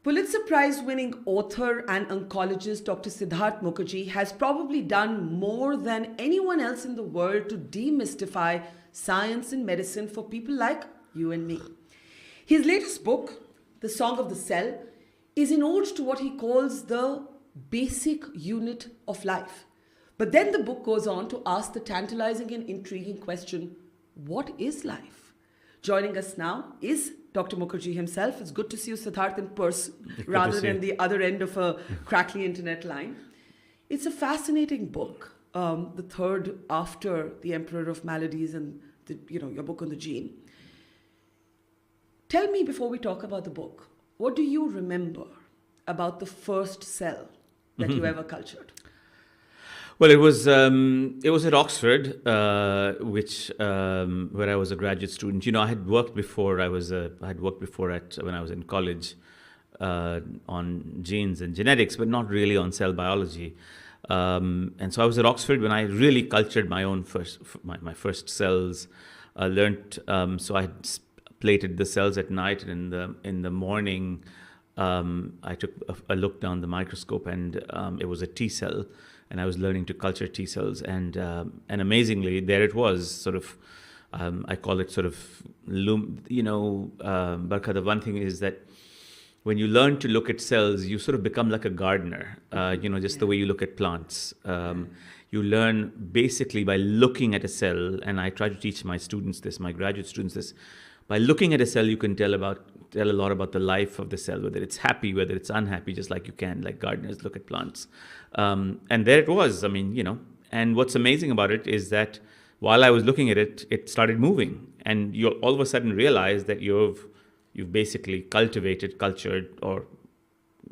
Pulitzer Prize winning author and oncologist Dr. Siddhartha Mukherjee has probably done more than anyone else in the world to demystify science and medicine for people like you and me. His latest book, The Song of the Cell, is an ode to what he calls the basic unit of life. But then the book goes on to ask the tantalizing and intriguing question, what is life? Joining us now is Dr. Mukherjee himself. It's good to see you, Siddharth, in person rather than the other end of a crackly internet line. It's a fascinating book, the third after The Emperor of Maladies and your book on the gene. Tell me, before we talk about the book, what do you remember about the first cell that you ever cultured? Well, it was at Oxford, which where I was a graduate student. I had worked before. I had worked before when I was in college on genes and genetics, but not really on cell biology. And so I was at Oxford when I really cultured my own my first cells. I learned. So I had plated the cells at night, and in the morning, I took a look down the microscope, and it was a T cell. And I was learning to culture T cells, and amazingly, there it was. Sort of, I call it sort of, Barkha, the one thing is that when you learn to look at cells, you sort of become like a gardener. The way you look at plants. You learn basically by looking at a cell, and I try to teach my students this, my graduate students this. By looking at a cell, you can tell a lot about the life of the cell, whether it's happy, whether it's unhappy, just like you can, like gardeners look at plants. And there it was. And what's amazing about it is that while I was looking at it, it started moving, and you all of a sudden realize that you've basically cultured, or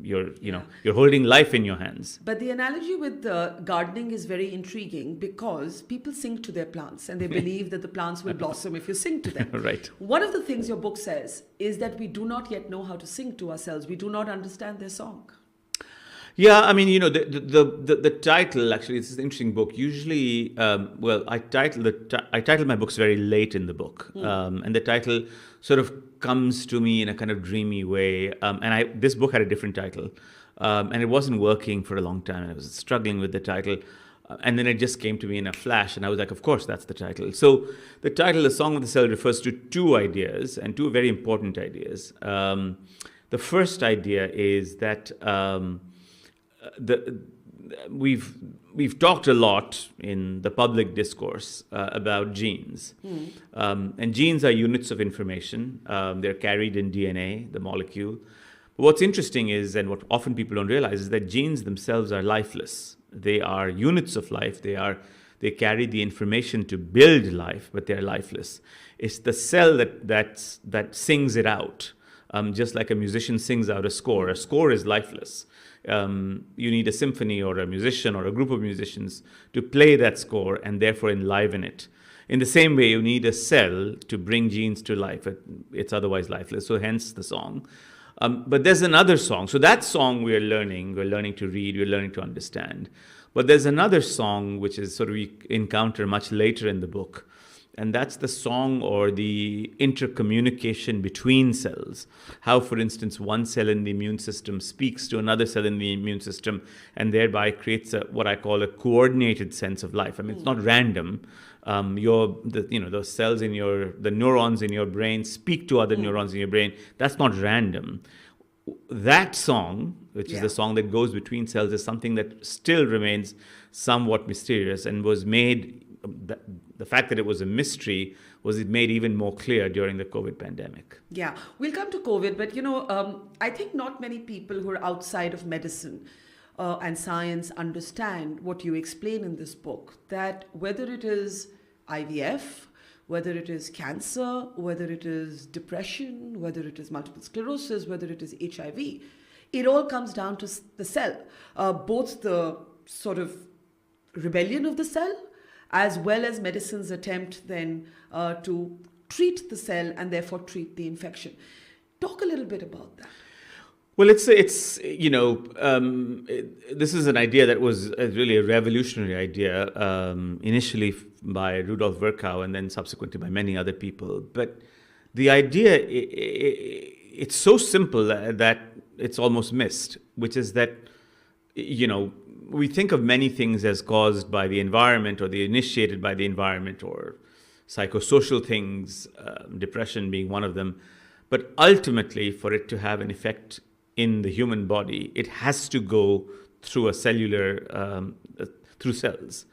you're holding life in your hands. But the analogy with gardening is very intriguing, because people sing to their plants and they believe that the plants will blossom if you sing to them. Right. One of the things your book says is that we do not yet know how to sing to ourselves. We do not understand their song. Yeah, the title, actually, this is an interesting book. Usually, I title my books very late in the book, and the title sort of comes to me in a kind of dreamy way. This book had a different title, and it wasn't working for a long time, and I was struggling with the title. And then it just came to me in a flash, and I was like, of course, that's the title. So the title, The Song of the Cell, refers to two ideas, and two very important ideas. The first idea is that we've talked a lot in the public discourse about genes, and genes are units of information. They're carried in DNA, the molecule. But what's interesting is, and what often people don't realize, is that genes themselves are lifeless. They are units of life. They carry the information to build life, but they're lifeless. It's the cell that sings it out, just like a musician sings out a score. A score is lifeless. You need a symphony or a musician or a group of musicians to play that score and therefore enliven it. In the same way, you need a cell to bring genes to life. It's otherwise lifeless, so hence the song. But there's another song. So that song we're learning to read, we're learning to understand. But there's another song which is sort of we encounter much later in the book. And that's the song or the intercommunication between cells. How, for instance, one cell in the immune system speaks to another cell in the immune system and thereby creates what I call a coordinated sense of life. It's not random. The cells in the neurons in your brain speak to other neurons in your brain. That's not random. That song, which is the song that goes between cells, is something that still remains somewhat mysterious and was made. The fact that it was a mystery was it made even more clear during the COVID pandemic. Yeah, we'll come to COVID, but I think not many people who are outside of medicine and science understand what you explain in this book, that whether it is IVF, whether it is cancer, whether it is depression, whether it is multiple sclerosis, whether it is HIV, it all comes down to the cell, both the sort of rebellion of the cell, as well as medicine's attempt then to treat the cell and therefore treat the infection. Talk a little bit about that. Well, this is an idea that was really a revolutionary idea, initially by Rudolf Virchow and then subsequently by many other people. But the idea, it's so simple that it's almost missed, which is that, we think of many things as caused by the environment or the initiated by the environment or psychosocial things, depression being one of them. But ultimately, for it to have an effect in the human body, it has to go through a cellular, through cells.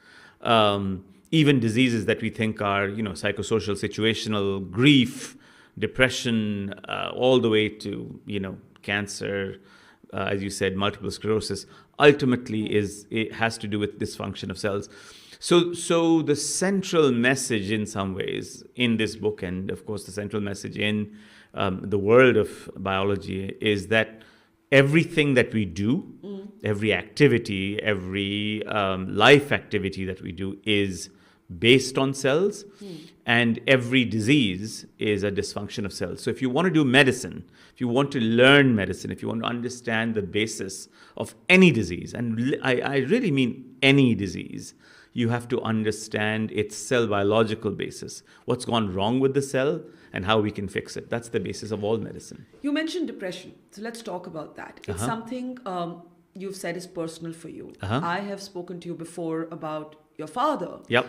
Even diseases that we think are, psychosocial, situational, grief, depression, all the way to, cancer, as you said, multiple sclerosis, ultimately it has to do with dysfunction of cells. So the central message in some ways in this book, and of course the central message in the world of biology, is that everything that we do, every activity, every life activity that we do is based on cells, and every disease is a dysfunction of cells. So if you want to do medicine, if you want to learn medicine, if you want to understand the basis of any disease, and I really mean any disease, you have to understand its cell biological basis, what's gone wrong with the cell and how we can fix it. That's the basis of all medicine. You mentioned depression, so let's talk about that. It's something you've said is personal for you. I have spoken to you before about your father. Yep.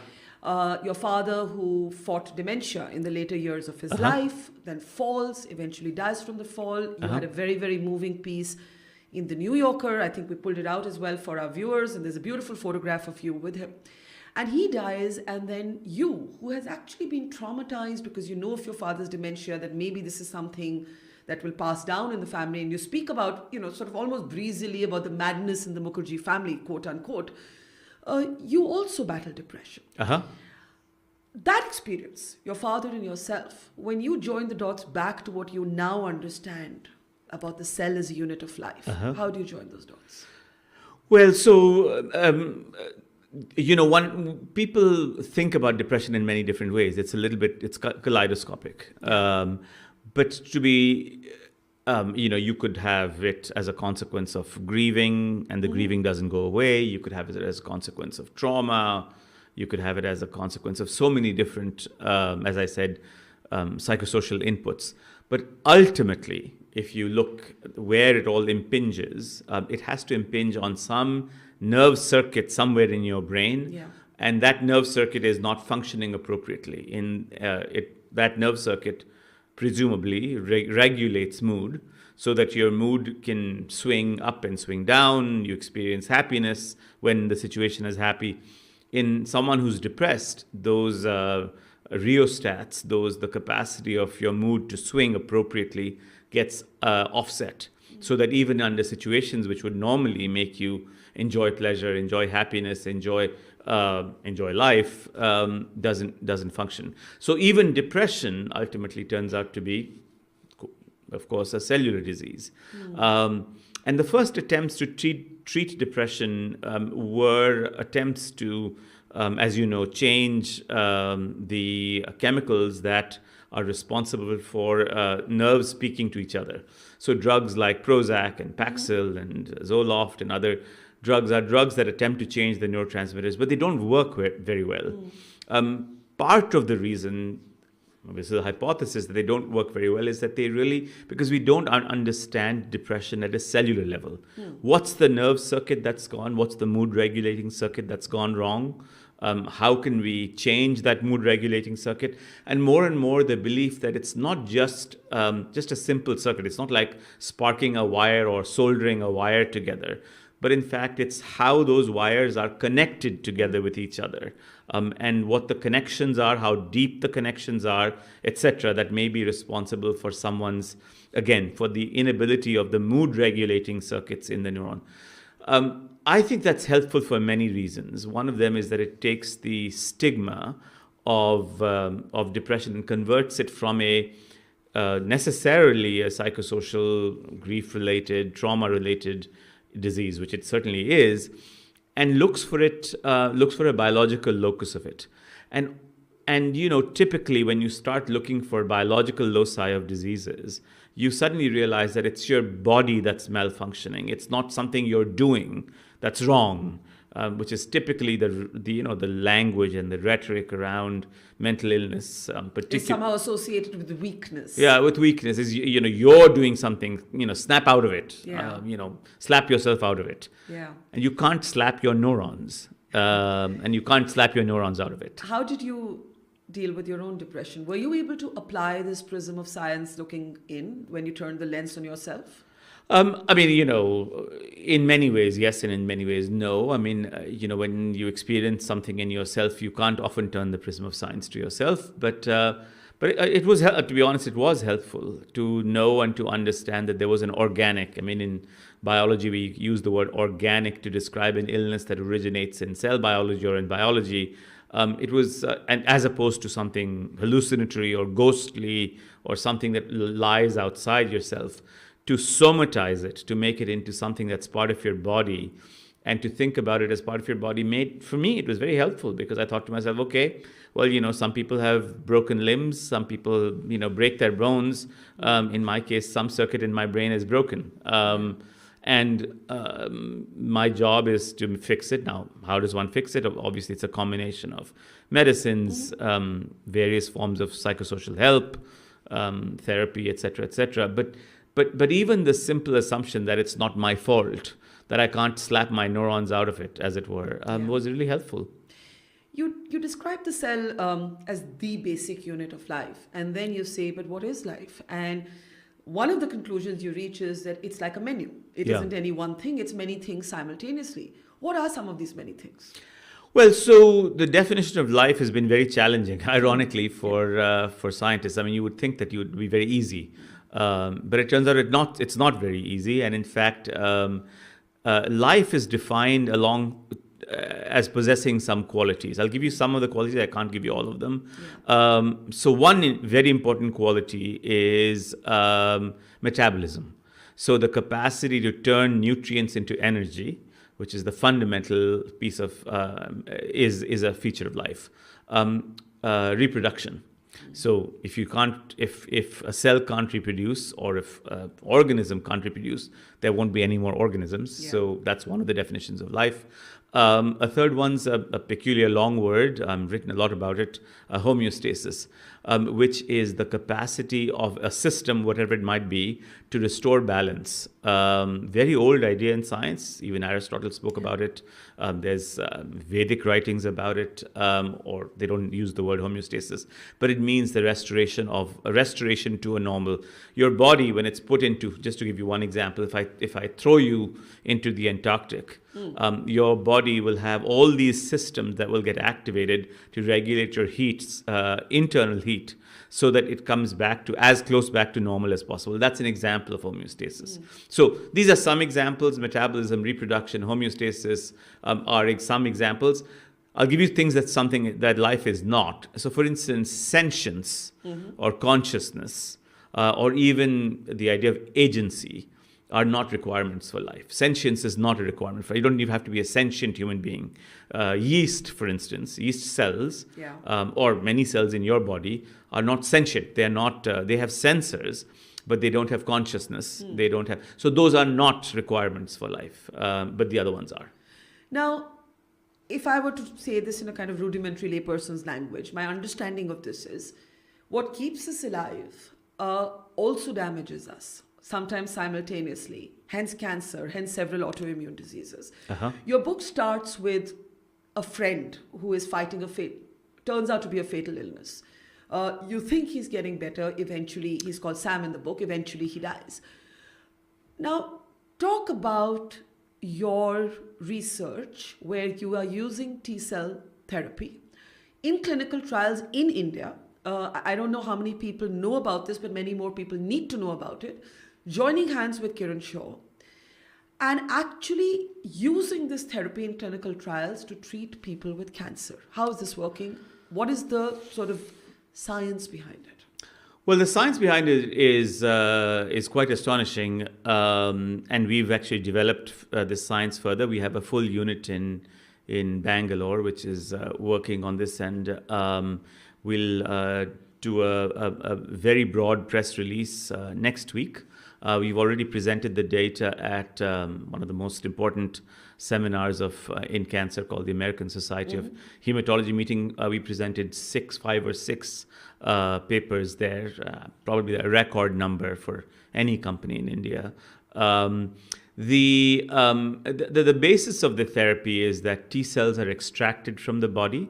Your father who fought dementia in the later years of his life, then falls, eventually dies from the fall. You had a very, very moving piece in the New Yorker. I think we pulled it out as well for our viewers, and there's a beautiful photograph of you with him. And he dies, and then you, who has actually been traumatized because you know of your father's dementia, that maybe this is something that will pass down in the family, and you speak about, sort of almost breezily about the madness in the Mukherjee family, quote unquote. You also battle depression. That experience, your father and yourself, when you join the dots back to what you now understand about the cell as a unit of life, how do you join those dots? Well, so, people think about depression in many different ways. It's it's kaleidoscopic. But to be, you could have it as a consequence of grieving, and the grieving doesn't go away. You could have it as a consequence of trauma. You could have it as a consequence of so many different, as I said, psychosocial inputs. But ultimately, if you look where it all impinges, it has to impinge on some nerve circuit somewhere in your brain, and that nerve circuit is not functioning appropriately. That nerve circuit presumably regulates mood, so that your mood can swing up and swing down. You experience happiness when the situation is happy. In someone who's depressed, those rheostats, the capacity of your mood to swing appropriately gets offset, so that even under situations which would normally make you enjoy pleasure, enjoy happiness, enjoy life, doesn't function. So even depression ultimately turns out to be, of course, a cellular disease. And the first attempts to treat depression were attempts to, as you know, change the chemicals that are responsible for nerves speaking to each other. So drugs like Prozac and Paxil and Zoloft and other drugs are drugs that attempt to change the neurotransmitters, but they don't work very well. Part of the reason, this is a hypothesis, that they don't work very well is that because we don't understand depression at a cellular level. What's the nerve circuit that's gone? What's the mood regulating circuit that's gone wrong? How can we change that mood regulating circuit? And more the belief that it's not just a simple circuit. It's not like sparking a wire or soldering a wire together, but in fact it's how those wires are connected together with each other, and what the connections are, how deep the connections are, etc., that may be responsible for for the inability of the mood regulating circuits in the neuron. I think that's helpful for many reasons. One of them is that it takes the stigma of depression and converts it from necessarily a psychosocial, grief-related, trauma-related disease, which it certainly is, and looks for a biological locus of it. And typically when you start looking for biological loci of diseases, you suddenly realize that it's your body that's malfunctioning. It's not something you're doing that's wrong. which is typically the language and the rhetoric around mental illness, It's somehow associated with weakness. Yeah, with weakness is you're doing something, snap out of it. Yeah. Slap yourself out of it. Yeah. And you can't slap your neurons, and you can't slap your neurons out of it. How did you deal with your own depression? Were you able to apply this prism of science looking in when you turned the lens on yourself? In many ways, yes, and in many ways, no. When you experience something in yourself, you can't often turn the prism of science to yourself. But it was, to be honest, it was helpful to know and to understand that there was an organic. In biology, we use the word organic to describe an illness that originates in cell biology or in biology. It was, and as opposed to something hallucinatory or ghostly or something that lies outside yourself, to somatize it, to make it into something that's part of your body, and to think about it as part of your body, for me, it was very helpful, because I thought to myself, okay, well, some people have broken limbs, some people, break their bones. In my case, some circuit in my brain is broken. My job is to fix it. Now, how does one fix it? Obviously, it's a combination of medicines, various forms of psychosocial help, therapy, etc., etc. But even the simple assumption that it's not my fault, that I can't slap my neurons out of it, as it were, was really helpful. You describe the cell as the basic unit of life. And then you say, but what is life? And one of the conclusions you reach is that it's like a menu. It isn't any one thing, it's many things simultaneously. What are some of these many things? Well, so the definition of life has been very challenging, ironically, for scientists. You would think that it would be very easy. But it turns out it's not very easy. And in fact, life is defined as possessing some qualities. I'll give you some of the qualities. I can't give you all of them. Yeah. So one very important quality is metabolism. So the capacity to turn nutrients into energy, which is the fundamental piece of, is a feature of life. Reproduction. So if a cell can't reproduce, or if an organism can't reproduce, there won't be any more organisms. Yeah. So that's one of the definitions of life. A third one's a peculiar long word. I've written a lot about it, homeostasis, which is the capacity of a system, whatever it might be, to restore balance. Very old idea in science. Even Aristotle spoke about it. There's Vedic writings about it, or they don't use the word homeostasis, but it means the restoration to a normal. Your body, when it's put into, just to give you one example, if I throw you into the Antarctic, your body will have all these systems that will get activated to regulate your internal heat, so that it comes back to as close back to normal as possible. That's an example of homeostasis. So these are some examples. Metabolism, reproduction, homeostasis are some examples. I'll give you things that's something that life is not. So for instance, sentience or consciousness, or even the idea of agency, are not requirements for life. Sentience is not a requirement for. You don't even have to be a sentient human being. Yeast, for instance, yeast cells, or many cells in your body are not sentient. They are not. They have sensors, but they don't have consciousness. They don't have. So those are not requirements for life, but the other ones are. Now, if I were to say this in a kind of rudimentary layperson's language, my understanding of this is, what keeps us alive also damages us, sometimes simultaneously, hence cancer, hence several autoimmune diseases. Your book starts with a friend who is fighting turns out to be a fatal illness. You think he's getting better. Eventually, he's called Sam in the book. Eventually, he dies. Now, talk about your research where you are using T-cell therapy in clinical trials in India. I don't know how many people know about this, but many more people need to know about it. Joining hands with Kiran Shaw and actually using this therapy in clinical trials to treat people with cancer. How is this working? What is the sort of science behind it? Well, the science behind it is quite astonishing, and we've actually developed this science further. We have a full unit in Bangalore, which is working on this, and we'll do a very broad press release next week. We've already presented the data at one of the most important seminars in cancer called the American Society of Hematology meeting. We presented 5 or 6 papers there, probably a record number for any company in India. The basis of the therapy is that T cells are extracted from the body.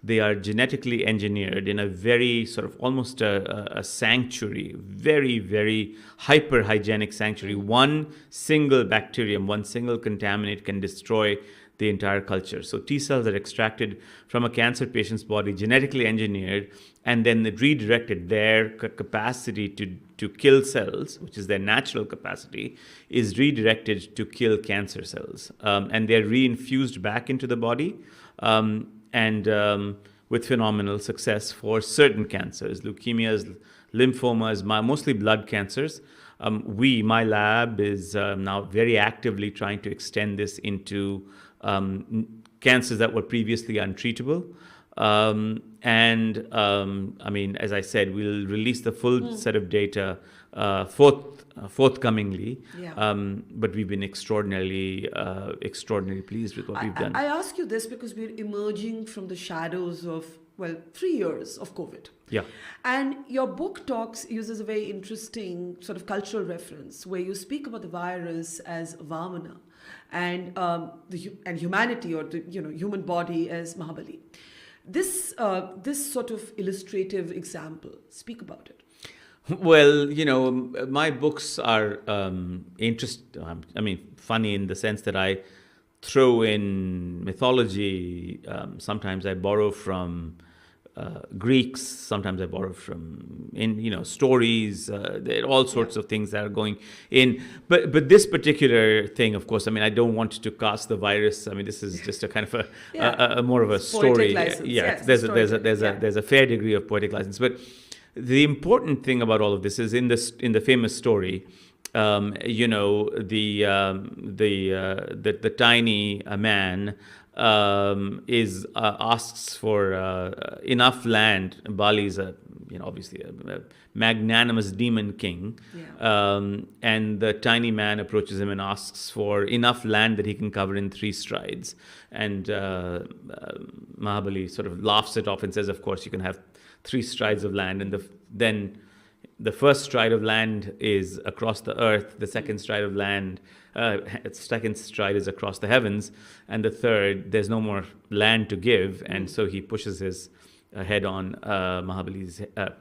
They are genetically engineered in a very sort of almost a sanctuary, very, very hyper hygienic sanctuary. One single bacterium, one single contaminant can destroy the entire culture. So T cells are extracted from a cancer patient's body, genetically engineered, and then redirected. Their capacity to kill cells, which is their natural capacity, is redirected to kill cancer cells. And they're reinfused back into the body, with phenomenal success for certain cancers, leukemias, lymphomas, mostly blood cancers. My lab is now very actively trying to extend this into cancers that were previously untreatable. As I said, we'll release the full set of data forthcomingly. Yeah. But we've been extraordinarily pleased with what we've done. I ask you this because we're emerging from the shadows of, 3 years of COVID. Yeah. And your book uses a very interesting sort of cultural reference where you speak about the virus as Vamana and humanity, or the human body, as Mahabali. This sort of illustrative example, speak about it. Well, my books are funny in the sense that I throw in mythology. Sometimes I borrow from Greeks. Sometimes I borrow from stories. There are all sorts of things that are going in. But this particular thing, of course, I don't want to cast the virus. This is just a kind of a more of a story. License. Yeah, Yes, there's a fair degree of poetic license. But the important thing about all of this is in the famous story, the tiny man asks for enough land. Bali is obviously a magnanimous demon king, and the tiny man approaches him and asks for enough land that he can cover in 3 strides. And Mahabali sort of laughs it off and says, "Of course, you can have 3 strides of land." And then the first stride of land is across the earth, the second stride of land, second stride is across the heavens, and the third, there's no more land to give, and so he pushes his head on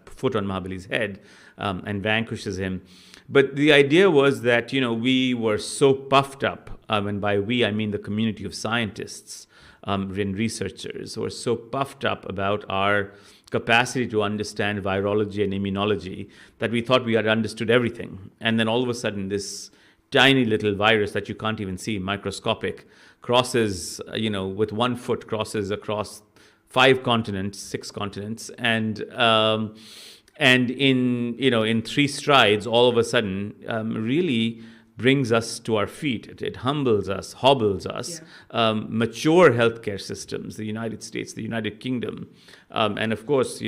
foot on Mahabali's head, and vanquishes him. But the idea was that we were so puffed up, and by we I mean the community of scientists and researchers, who are so puffed up about our capacity to understand virology and immunology that we thought we had understood everything. And then all of a sudden, this tiny little virus that you can't even see, microscopic, crosses, with 1 foot, crosses across 5 continents, 6 continents, and in 3 strides, all of a sudden, really brings us to our feet. It humbles us, hobbles us. Yeah. Mature healthcare systems, the United States, the United Kingdom, and of course,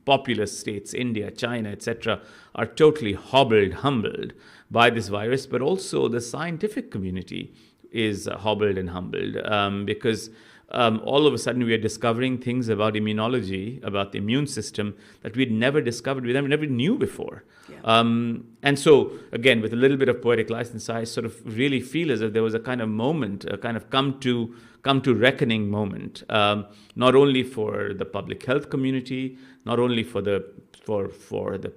populous states, India, China, etc., are totally humbled by this virus. But also the scientific community is hobbled and humbled because all of a sudden we are discovering things about immunology, about the immune system that we'd never discovered, we never knew before. Yeah. And so, again, with a little bit of poetic license, I sort of really feel as if there was a kind of moment, a kind of come to reckoning moment, not only for the public health community, not only for the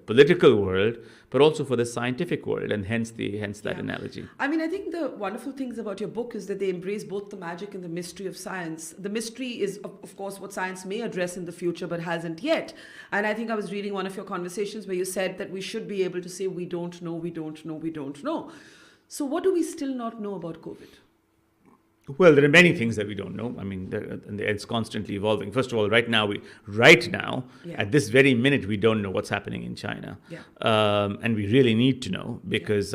political world, but also for the scientific world, and hence that analogy. I think the wonderful things about your book is that they embrace both the magic and the mystery of science. The mystery is, of course, what science may address in the future, but hasn't yet. And I think I was reading one of your conversations where you said that we should be able to say, we don't know, we don't know, we don't know. So what do we still not know about COVID? Well, there are many things that we don't know. It's constantly evolving. First of all, right now, at this very minute, we don't know what's happening in China. Yeah. And we really need to know because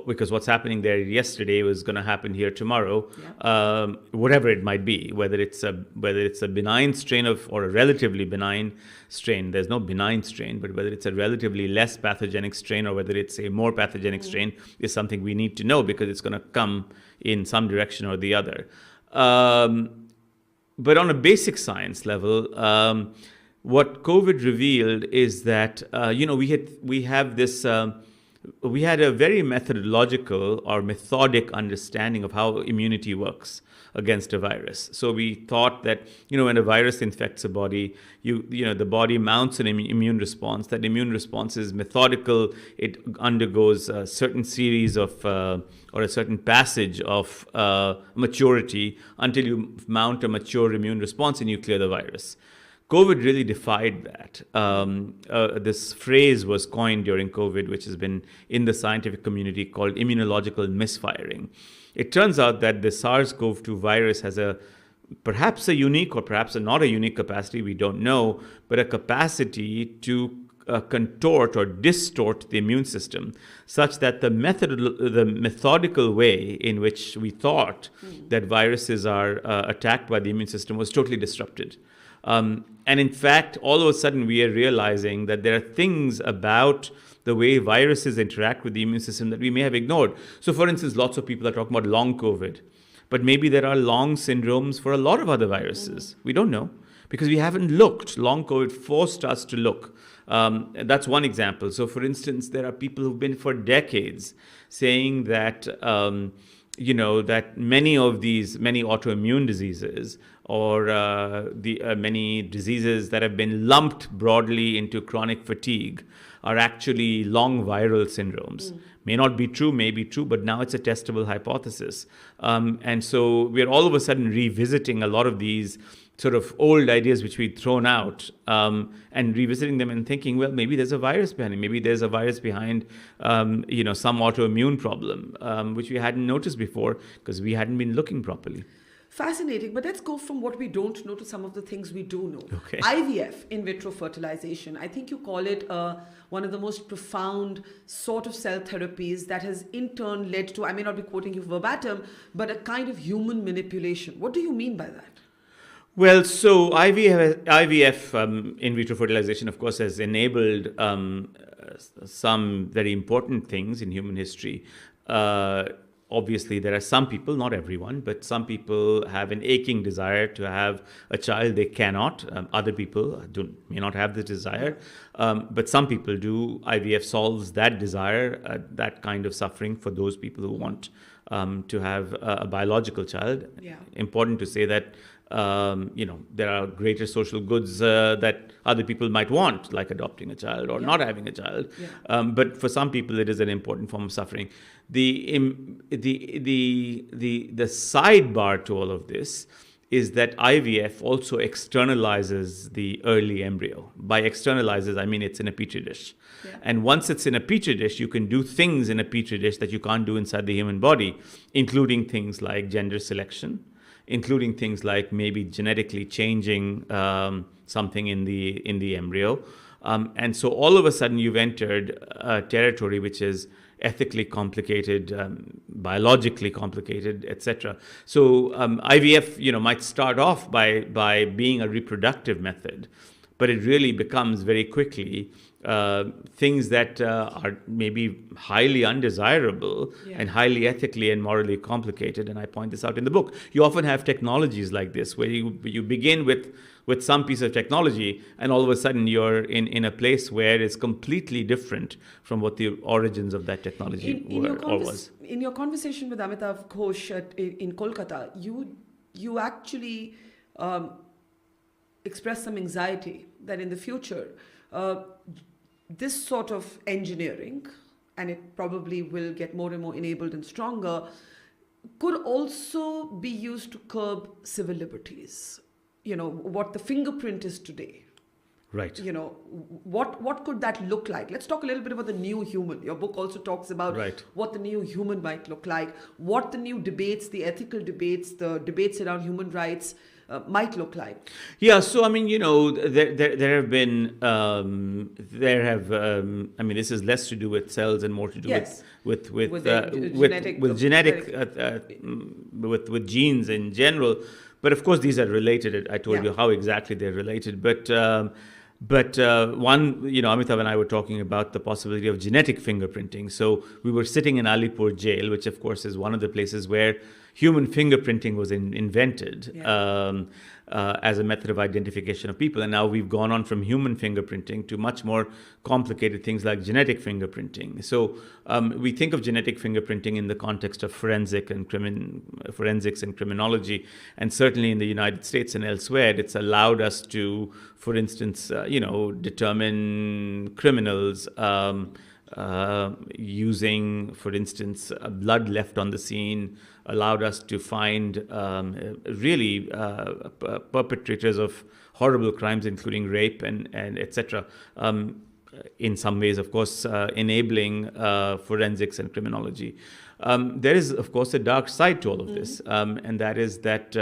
because what's happening there yesterday was going to happen here tomorrow, Yeah. whatever it might be, whether it's a benign strain or a relatively benign strain. There's no benign strain, but whether it's a relatively less pathogenic strain or whether it's a more pathogenic strain is something we need to know, because it's going to come in some direction or the other. But on a basic science level, what COVID revealed is that we had a very methodological or methodic understanding of how immunity works against a virus. So we thought that when a virus infects a body, the body mounts an immune response. That immune response is methodical. It undergoes a certain series of or a certain passage of maturity until you mount a mature immune response and you clear the virus. COVID really defied that. This phrase was coined during COVID, which has been in the scientific community, called immunological misfiring. It turns out that the SARS-CoV-2 virus has perhaps a unique or perhaps not a unique capacity, we don't know, but a capacity to contort or distort the immune system, such that the methodical way in which we thought that viruses are attacked by the immune system was totally disrupted. And in fact, all of a sudden, we are realizing that there are things about the way viruses interact with the immune system that we may have ignored. So, for instance, lots of people are talking about long COVID, but maybe there are long syndromes for a lot of other viruses. We don't know, because we haven't looked. Long COVID forced us to look. That's one example. So, for instance, there are people who've been for decades saying that that many autoimmune diseases or many diseases that have been lumped broadly into chronic fatigue are actually long viral syndromes. May not be true, may be true, but now it's a testable hypothesis. And so we're all of a sudden revisiting a lot of these sort of old ideas which we'd thrown out, and revisiting them and thinking, well, maybe there's a virus behind it. Maybe there's a virus behind, some autoimmune problem, which we hadn't noticed before because we hadn't been looking properly. Fascinating, but let's go from what we don't know to some of the things we do know. Okay. IVF, in vitro fertilization, I think you call it one of the most profound sort of cell therapies that has in turn led to, I may not be quoting you verbatim, but a kind of human manipulation. What do you mean by that? Well, so IVF, in vitro fertilization, of course, has enabled some very important things in human history. Obviously, there are some people, not everyone, but some people have an aching desire to have a child. They cannot. Other people may not have the desire, but some people do. IVF solves that desire, that kind of suffering for those people who want to have a biological child. Yeah. Important to say that there are greater social goods that other people might want, like adopting a child or not having a child. Yeah. But for some people, it is an important form of suffering. The sidebar to all of this is that IVF also externalizes the early embryo. By externalizes, I mean it's in a petri dish. Yeah. And once it's in a petri dish, you can do things in a petri dish that you can't do inside the human body, including things like gender selection, including things like maybe genetically changing something in the embryo. And so all of a sudden you've entered a territory which is ethically complicated, biologically complicated, etc. So IVF, might start off by being a reproductive method, but it really becomes very quickly things that are maybe highly undesirable and highly ethically and morally complicated. And I point this out in the book. You often have technologies like this where you begin with some piece of technology and all of a sudden you're in a place where it's completely different from what the origins of that technology was. In your conversation with Amitav Ghosh in Kolkata, you actually expressed some anxiety that in the future, this sort of engineering, and it probably will get more and more enabled and stronger, could also be used to curb civil liberties. What the fingerprint is today. Right. What could that look like? Let's talk a little bit about the new human. Your book also talks about what the new human might look like, what the new debates, the ethical debates, the debates around human rights might look like? Yeah, so I mean, there have been I mean, this is less to do with cells and more to do Yes. with Genetic with genes in general. But of course, these are related. I told you how exactly they're related. But one, Amitabh and I were talking about the possibility of genetic fingerprinting. So we were sitting in Alipur jail, which of course is one of the places where human fingerprinting was invented as a method of identification of people. And now we've gone on from human fingerprinting to much more complicated things like genetic fingerprinting. So we think of genetic fingerprinting in the context of forensics and criminology. And certainly in the United States and elsewhere, it's allowed us to, for instance, determine criminals using, for instance, blood left on the scene, allowed us to find perpetrators of horrible crimes, including rape and etc. In some ways, of course, enabling forensics and criminology. There is, of course, a dark side to all of this, and that is that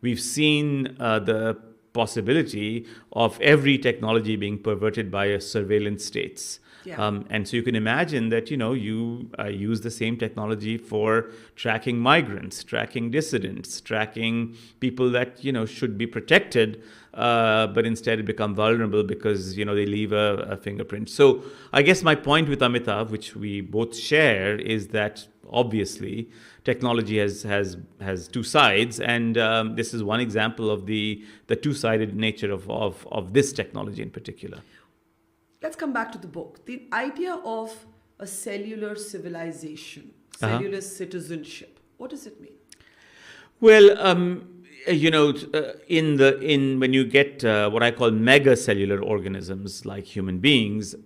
we've seen the possibility of every technology being perverted by surveillance states. Yeah. And so you can imagine that, you use the same technology for tracking migrants, tracking dissidents, tracking people that, should be protected, but instead become vulnerable because, they leave a fingerprint. So I guess my point with Amitav, which we both share, is that obviously technology has two sides, and this is one example of the two-sided nature of this technology in particular. Let's come back to the book. The idea of a cellular civilization, cellular citizenship. What does it mean? Well, when you get what I call megacellular organisms like human beings,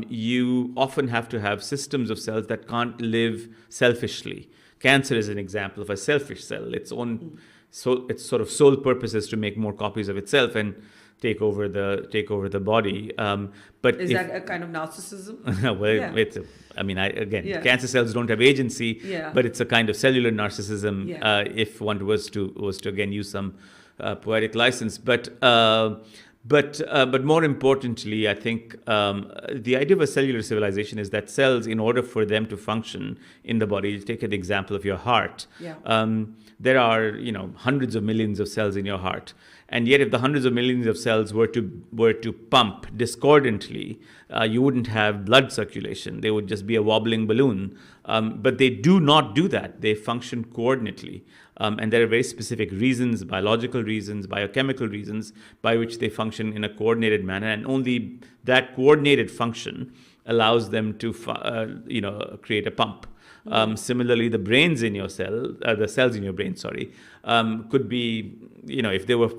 you often have to have systems of cells that can't live selfishly. Cancer is an example of a selfish cell. Its sort of sole purpose is to make more copies of itself and take over the body. But is that a kind of narcissism? Well, cancer cells don't have agency, but it's a kind of cellular narcissism. If one was to again use some poetic license, but more importantly, I think the idea of a cellular civilization is that cells, in order for them to function in the body, take an example of your heart. There are hundreds of millions of cells in your heart. And yet, if the hundreds of millions of cells were to pump discordantly, you wouldn't have blood circulation. They would just be a wobbling balloon. But they do not do that. They function coordinately. And there are very specific reasons, biological reasons, biochemical reasons, by which they function in a coordinated manner. And only that coordinated function allows them to create a pump. Similarly, the brains in your the cells in your brain, could be, if they were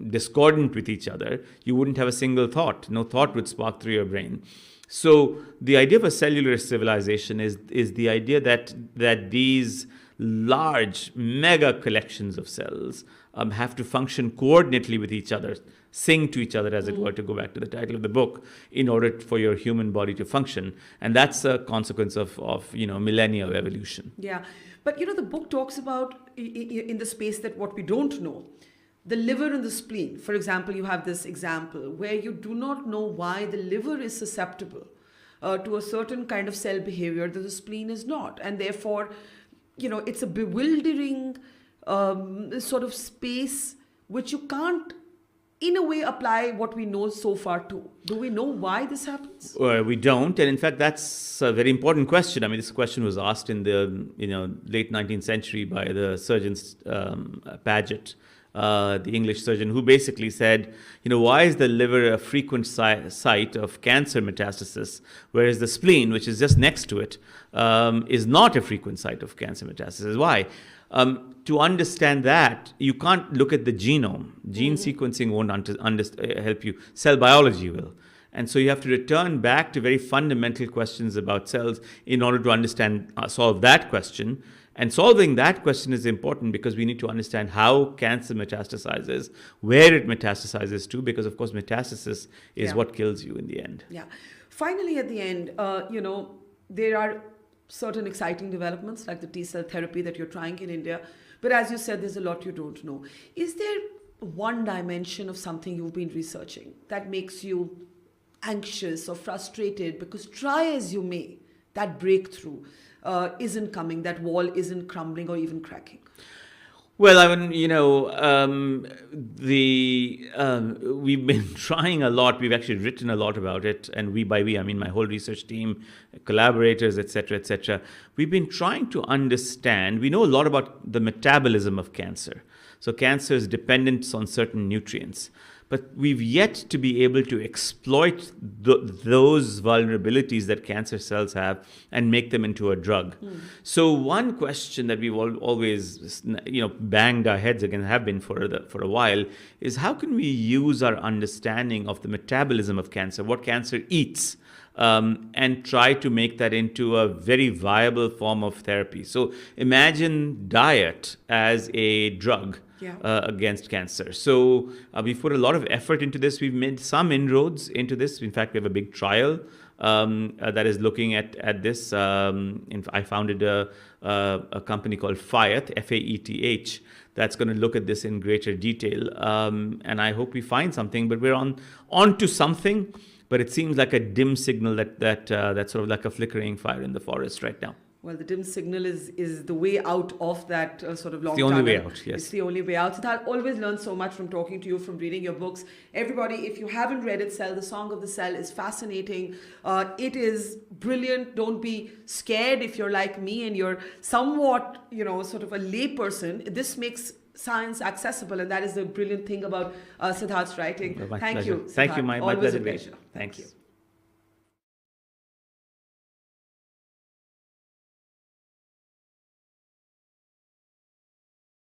discordant with each other, you wouldn't have a single thought. No thought would spark through your brain. So the idea of a cellular civilization is the idea that these large mega collections of cells have to function coordinately with each other, sing to each other, as it were, to go back to the title of the book, in order for your human body to function. And that's a consequence of millennia of evolution. Yeah. But, the book talks about, in the space that what we don't know, the liver and the spleen. For example, you have this example where you do not know why the liver is susceptible to a certain kind of cell behavior that the spleen is not. And therefore, it's a bewildering sort of space which you can't, in a way, apply what we know so far to. Do we know why this happens? We don't, and in fact, that's a very important question. I mean, this question was asked in the late 19th century by the surgeon Paget, the English surgeon, who basically said, why is the liver a frequent site of cancer metastasis, whereas the spleen, which is just next to it, is not a frequent site of cancer metastasis? Why? To understand that, you can't look at the genome. Gene sequencing won't help you. Cell biology will. And so you have to return back to very fundamental questions about cells in order to solve that question. And solving that question is important because we need to understand how cancer metastasizes, where it metastasizes to, because, of course, metastasis is what kills you in the end. Yeah. Finally, at the end, there are certain exciting developments like the T-cell therapy that you're trying in India. But as you said, there's a lot you don't know. Is there one dimension of something you've been researching that makes you anxious or frustrated, because try as you may, that breakthrough isn't coming, that wall isn't crumbling or even cracking? Well, I mean, we've been trying a lot. We've actually written a lot about it, and by we, I mean my whole research team, collaborators, etc., etc. We've been trying to understand. We know a lot about the metabolism of cancer. So cancer is dependent on certain nutrients. But we've yet to be able to exploit those vulnerabilities that cancer cells have and make them into a drug. So one question that we've always banged our heads against, have been for a while, is how can we use our understanding of the metabolism of cancer, what cancer eats, and try to make that into a very viable form of therapy. So imagine diet as a drug. Against cancer. So we've put a lot of effort into this. We've made some inroads into this. In fact, we have a big trial that is looking at this. I founded a company called FAETH, F-A-E-T-H, that's going to look at this in greater detail. And I hope we find something, but we're on to something. But it seems like a dim signal that's sort of like a flickering fire in the forest right now. Well, the dim signal is the way out of that sort of long tunnel. It's the only way out, yes. It's the only way out. Siddharth, always learn so much from talking to you, from reading your books. Everybody, if you haven't read it, The Song of the Cell is fascinating. It is brilliant. Don't be scared if you're like me and you're somewhat, sort of a lay person. This makes science accessible, and that is the brilliant thing about Siddharth's writing. My Thank pleasure. you, Siddharth. Thank you, my Always pleasure. a pleasure. Thank you.